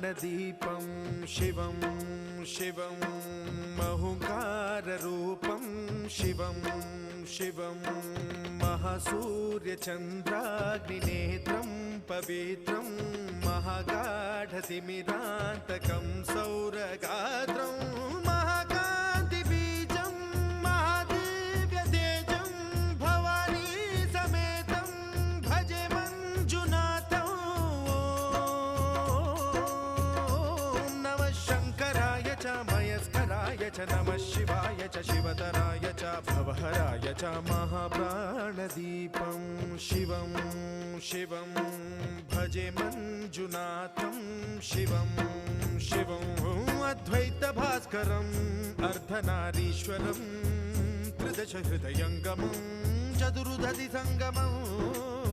महाप्राणदीपं शिवं शिवं महुङ्काररूपं शिवं शिवं महासूर्यचन्द्राग्निनेत्रं पवित्रं महागाढतिमिरान्तकं सौरगात्रं महाकान्तिबीजं महादिव्यतेजं भवानी समेतं भजे मञ्जुनाथं। ॐ नमः शङ्कराय च मयस्कराय च नमः शिवाय च शिवतराय च भवहराय च महाप्राणदीपं शिवं शिवं भजे मञ्जुनाथं शिवं शिवं अद्वैतभास्करम् अर्धनारीश्वरं त्रिदश हृदयङ्गमं चतुर्दधि सङ्गमम्